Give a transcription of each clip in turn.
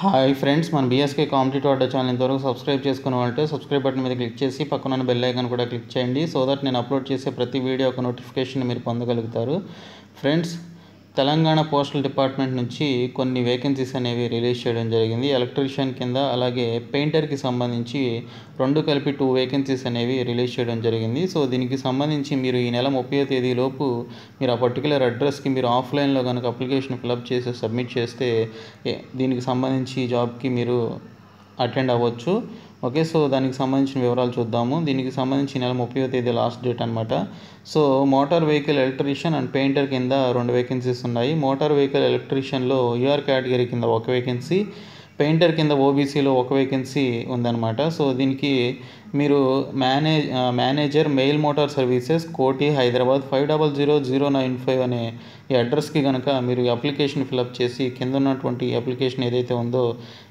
Hi friends, మన BSK competitive అడ్డా channel ఇంతవరకు subscribe చేసుకునే వాళ్ళంటే సబ్స్క్రైబ్ బటన్ మీద క్లిక్ చేసి పక్కన బెల్ ఐకాన్ కూడా క్లిక్ చేయండి. సో దట్ నేను అప్లోడ్ చేసే ప్రతి వీడియో ఒక నోటిఫికేషన్ మీరు పొందగలుగుతారు. ఫ్రెండ్స్, తెలంగాణ పోస్టల్ డిపార్ట్మెంట్ నుంచి కొన్ని వేకెన్సీస్ అనేవి రిలీజ్ చేయడం జరిగింది. ఎలక్ట్రీషియన్ కింద, అలాగే పెయింటర్కి సంబంధించి రెండు కలిపి 2 వేకెన్సీస్ అనేవి రిలీజ్ చేయడం జరిగింది. సో దీనికి సంబంధించి మీరు ఈ నెల 30వ తేదీలోపు మీరు ఆ పర్టికులర్ అడ్రస్కి మీరు ఆఫ్లైన్లో కనుక అప్లికేషన్ ఫిలప్ చేసి సబ్మిట్ చేస్తే దీనికి సంబంధించి జాబ్కి మీరు అటెండ్ అవ్వచ్చు. ఓకే, సో దానికి సంబంధించిన వివరాలు చూద్దాము. దీనికి సంబంధించి నెల 30వ తేదీ లాస్ట్ డేట్ అనమాట. So motor vehicle electrician and painter కింద 2 వేకెన్సీస్ ఉన్నాయి. మోటార్ వెహికల్ ఎలక్ట్రీషియన్లో యూఆర్ కేటగిరీ కింద 1 వేకెన్సీ, పెయింటర్ కింద ఓబీసీలో 1 వేకెన్సీ ఉందన్నమాట. సో దీనికి మీరు మేనేజర్ మెయిల్ మోటార్ సర్వీసెస్, కోటి, హైదరాబాద్ 500095 అనే ఈ అడ్రస్కి కనుక మీరు ఈ అప్లికేషన్ ఫిలప్ చేసి కింద ఉన్నటువంటి అప్లికేషన్ ఏదైతే ఉందో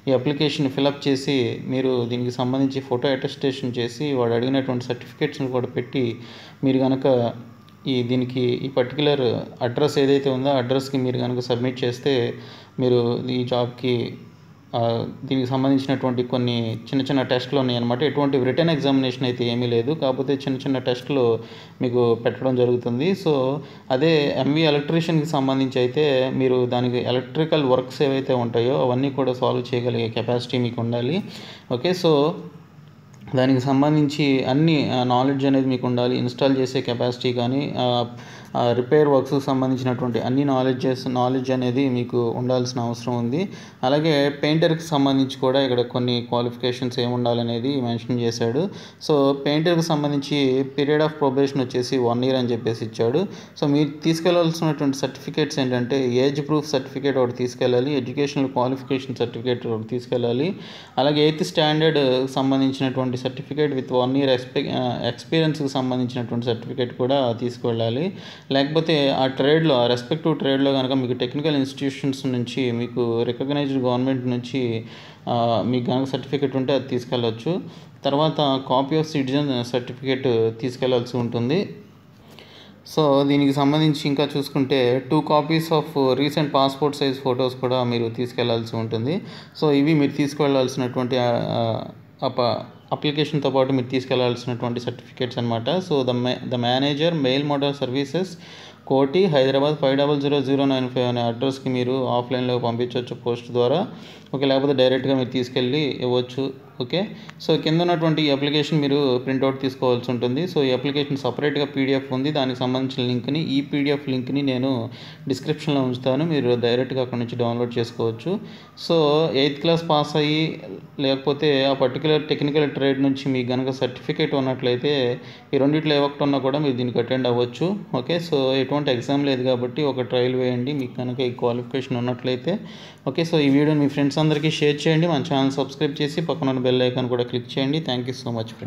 ఈ అప్లికేషన్ ఫిలప్ చేసి మీరు దీనికి సంబంధించి ఫోటో అటెస్టేషన్ చేసి వాడు అడిగినటువంటి సర్టిఫికేట్స్ని కూడా పెట్టి మీరు కనుక దీనికి ఈ పర్టికులర్ అడ్రస్ ఏదైతే ఉందో అడ్రస్కి మీరు కనుక సబ్మిట్ చేస్తే మీరు ఈ జాబ్కి దీనికి సంబంధించినటువంటి కొన్ని చిన్న టెస్టులు ఉన్నాయన్నమాట. ఎటువంటి రిటర్న్ ఎగ్జామినేషన్ అయితే ఏమీ లేదు, కాకపోతే చిన్న టెస్టులు మీకు పెట్టడం జరుగుతుంది. సో అదే ఎంవీ ఎలక్ట్రీషియన్కి సంబంధించి అయితే మీరు దానికి ఎలక్ట్రికల్ వర్క్స్ ఏవైతే ఉంటాయో అవన్నీ కూడా సాల్వ్ చేయగలిగే కెపాసిటీ మీకు ఉండాలి. ఓకే, సో దానికి సంబంధించి అన్ని నాలెడ్జ్ అనేది మీకు ఉండాలి. ఇన్స్టాల్ చేసే కెపాసిటీ కానీ రిపేర్ వర్క్స్కి సంబంధించినటువంటి అన్ని నాలెడ్జ్ అనేది మీకు ఉండాల్సిన అవసరం ఉంది. అలాగే పెయింటర్కి సంబంధించి కూడా ఇక్కడ కొన్ని క్వాలిఫికేషన్స్ ఏమి ఉండాలనేది మెన్షన్ చేశాడు. సో పెయింటర్కి సంబంధించి పీరియడ్ ఆఫ్ ప్రొబేషన్ వచ్చేసి 1 year అని చెప్పేసి ఇచ్చాడు. సో మీరు తీసుకెళ్లాల్సినటువంటి సర్టిఫికేట్స్ ఏంటంటే ఏజ్ ప్రూఫ్ సర్టిఫికేట్ ఒకటి తీసుకెళ్ళాలి, ఎడ్యుకేషనల్ క్వాలిఫికేషన్ సర్టిఫికేట్ ఒకటి తీసుకెళ్ళాలి, అలాగే 8th స్టాండర్డ్ సంబంధించినటువంటి సర్టిఫికేట్ విత్ 1 year ఎక్స్పీరియన్స్కి సంబంధించినటువంటి సర్టిఫికేట్ కూడా తీసుకువెళ్ళాలి. లేకపోతే ఆ ట్రేడ్లో, ఆ రెస్పెక్టివ్ ట్రేడ్లో కనుక మీకు టెక్నికల్ ఇన్స్టిట్యూషన్స్ నుంచి మీకు రికగ్నైజ్డ్ గవర్నమెంట్ నుంచి మీకు కనుక సర్టిఫికేట్ ఉంటే అది తీసుకెళ్ళవచ్చు. తర్వాత కాపీ ఆఫ్ సిటిజన్ సర్టిఫికేట్ తీసుకెళ్లాల్సి ఉంటుంది. సో దీనికి సంబంధించి ఇంకా చూసుకుంటే 2 copies of recent passport size photos కూడా మీరు తీసుకెళ్లాల్సి ఉంటుంది. సో ఇవి మీరు తీసుకెళ్లాల్సినటువంటి అప్లికేషన్తో పాటు మీరు తీసుకెళ్లాల్సినటువంటి సర్టిఫికేట్స్ అనమాట. So the manager mail motor services, కోటి, హైదరాబాద్ 500095 అనే అడ్రస్కి మీరు ఆఫ్లైన్లో పంపించవచ్చు పోస్ట్ ద్వారా. ఓకే, లేకపోతే డైరెక్ట్గా మీరు తీసుకెళ్ళి ఇవ్వచ్చు. ఓకే, సో కింద ఉన్నటువంటి ఈ అప్లికేషన్ మీరు ప్రింట్అవుట్ తీసుకోవాల్సి ఉంటుంది. సో ఈ అప్లికేషన్ సపరేట్గా పీడిఎఫ్ ఉంది, దానికి సంబంధించిన లింక్ని, ఈ పీడిఎఫ్ లింక్ని నేను డిస్క్రిప్షన్లో ఉంచుతాను, మీరు డైరెక్ట్గా అక్కడ నుంచి డౌన్లోడ్ చేసుకోవచ్చు. సో 8th class పాస్ అయ్యి లేకపోతే ఆ పర్టికులర్ టెక్నికల్ ట్రేడ్ నుంచి మీకు కనుక సర్టిఫికేట్ ఉన్నట్లయితే ఈ రెండిట్లో ఏ ఒక్కటి ఉన్నా కూడా మీరు దీనికి అటెండ్ అవ్వచ్చు. ఓకే, సో ఎటువంటి ఎగ్జామ్ లేదు కాబట్టి ఒక ట్రయల్ వేయండి మీకు కనుక ఈ క్వాలిఫికేషన్ ఉన్నట్లయితే. ఓకే, సో ఈ వీడియోని మీ ఫ్రెండ్స్ అందరికీ షేర్ చేయండి. మన ఛానల్ సబ్స్క్రైబ్ చేసి పక్కన బెల్ ఐకాన్ కూడా క్లిక్ చేయండి. Thank you so much friends.